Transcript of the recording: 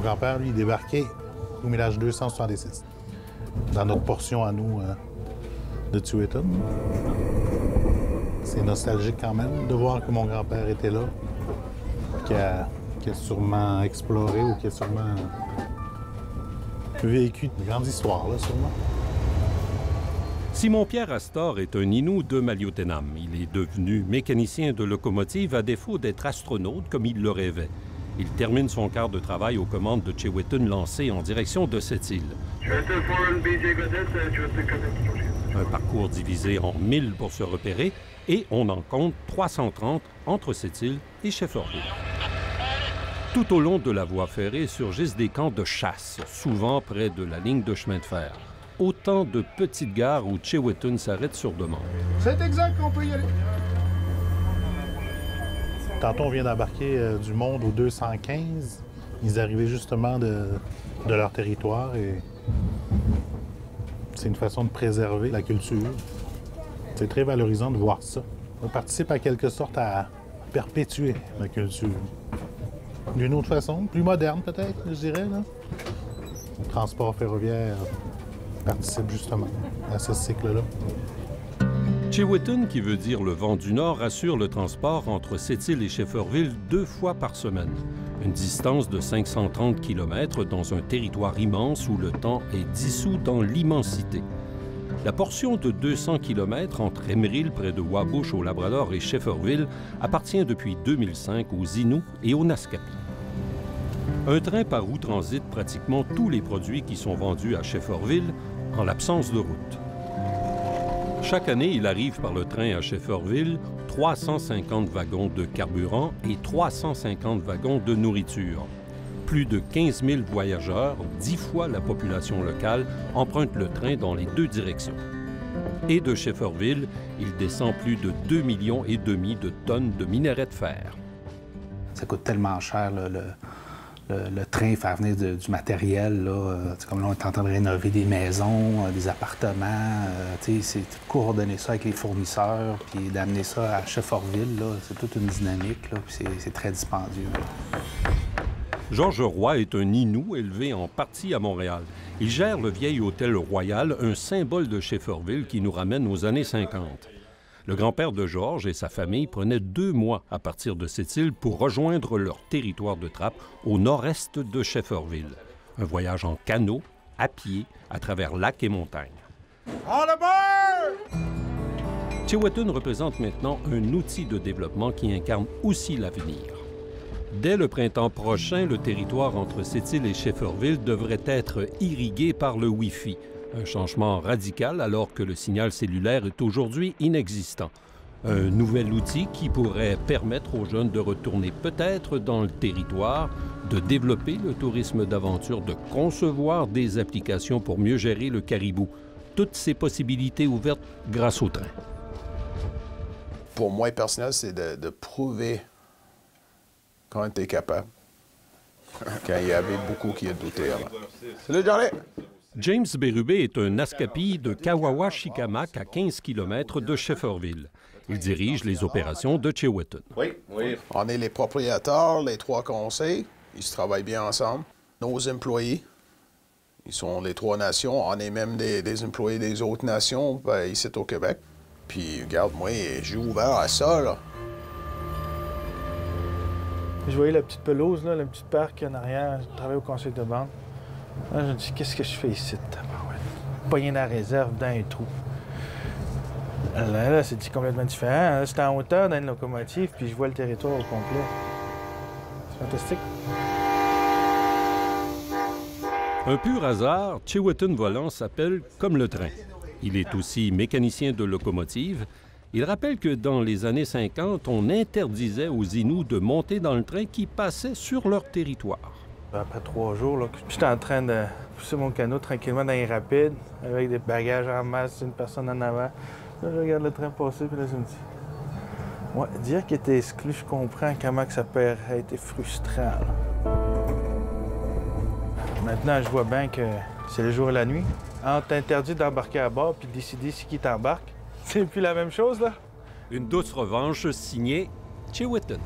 grand-père, lui, il débarquait au millage 266, dans notre portion à nous de Chewetton. C'est nostalgique quand même de voir que mon grand-père était là, qu'il a sûrement exploré ou qu'il a sûrement vécu de grandes histoires, là, sûrement. Simon-Pierre Astor est un Innu de Maliotenam. Il est devenu mécanicien de locomotive à défaut d'être astronaute comme il le rêvait. Il termine son quart de travail aux commandes de Chewetton lancé en direction de cette île. Un parcours divisé en 1000 pour se repérer et on en compte 330 entre cette île et Shefferville. Tout au long de la voie ferrée surgissent des camps de chasse, souvent près de la ligne de chemin de fer. Autant de petites gares où Chewetton s'arrête sur demande. C'est exact qu'on peut y aller. Tantôt, on vient d'embarquer du monde au 215. Ils arrivaient justement de leur territoire et c'est une façon de préserver la culture. C'est très valorisant de voir ça. On participe en quelque sorte à perpétuer la culture. D'une autre façon, plus moderne peut-être, je dirais. Là. Le transport ferroviaire participe justement à ce cycle-là. Chewetton, qui veut dire le vent du Nord, assure le transport entre Sept-Îles et Shefferville 2 fois par semaine. Une distance de 530 km dans un territoire immense où le temps est dissous dans l'immensité. La portion de 200 km entre Emeril, près de Wabush au Labrador, et Shefferville appartient depuis 2005 aux Inuits et aux Naskapi. Un train par où transitent pratiquement tous les produits qui sont vendus à Shefferville en l'absence de route. Chaque année, il arrive par le train à Shefferville 350 wagons de carburant et 350 wagons de nourriture. Plus de 15 000 voyageurs, 10 fois la population locale, empruntent le train dans les deux directions. Et de Shefferville, il descend plus de 2,5 millions de tonnes de minerais de fer. Ça coûte tellement cher, le train, faire venir du matériel. Là, comme là, on est en train de rénover des maisons, des appartements. C'est coordonner ça avec les fournisseurs, puis d'amener ça à Shefferville, c'est toute une dynamique, puis c'est très dispendieux. Georges Roy est un Innu élevé en partie à Montréal. Il gère le vieil hôtel Royal, un symbole de Shefferville qui nous ramène aux années 50. Le grand-père de Georges et sa famille prenaient 2 mois à partir de cette île pour rejoindre leur territoire de trappe au nord-est de Shefferville. Un voyage en canot, à pied, à travers lacs et montagnes. En bord! Chewetton représente maintenant un outil de développement qui incarne aussi l'avenir. Dès le printemps prochain, le territoire entre Sept-Îles et Shefferville devrait être irrigué par le Wi-Fi. Un changement radical alors que le signal cellulaire est aujourd'hui inexistant. Un nouvel outil qui pourrait permettre aux jeunes de retourner peut-être dans le territoire, de développer le tourisme d'aventure, de concevoir des applications pour mieux gérer le caribou. Toutes ces possibilités ouvertes grâce au train. Pour moi, personnel, c'est de prouver qu'on était capable. Quand il y avait beaucoup qui a douté avant. Salut, Johnny! James Bérubé est un Naskapi de Kawawa-Shikamak à 15 km de Shefferville. Il dirige les opérations de Chewetton. Oui. On est les propriétaires, les 3 conseils. Ils se travaillent bien ensemble. Nos employés, ils sont les 3 nations. On est même des employés des autres nations ici au Québec. Puis, regarde, moi, j'ai ouvert à ça, là. Je voyais la petite pelouse, là, le petit parc en arrière. Je travaillais au conseil de bande. Là, je me dis, qu'est-ce que je fais ici? Pogné dans la réserve, dans un trou. Là, c'est complètement différent. C'est en hauteur dans une locomotive, puis je vois le territoire au complet. C'est fantastique. Un pur hasard, Chewetton volant s'appelle comme le train. Il est aussi mécanicien de locomotive. Il rappelle que dans les années 50, on interdisait aux Inuits de monter dans le train qui passait sur leur territoire. Après 3 jours, j'étais en train de pousser mon canot tranquillement dans les rapides, avec des bagages en masse, une personne en avant. Là, je regarde le train passer, puis là, je me dis... Ouais, dire qu'il était exclu, je comprends comment que ça peut être frustrant. Là. Maintenant, je vois bien que c'est le jour et la nuit. On t'interdit d'embarquer à bord puis de décider si qui t'embarque. C'est plus la même chose, là. Une douce revanche signée Chewetton.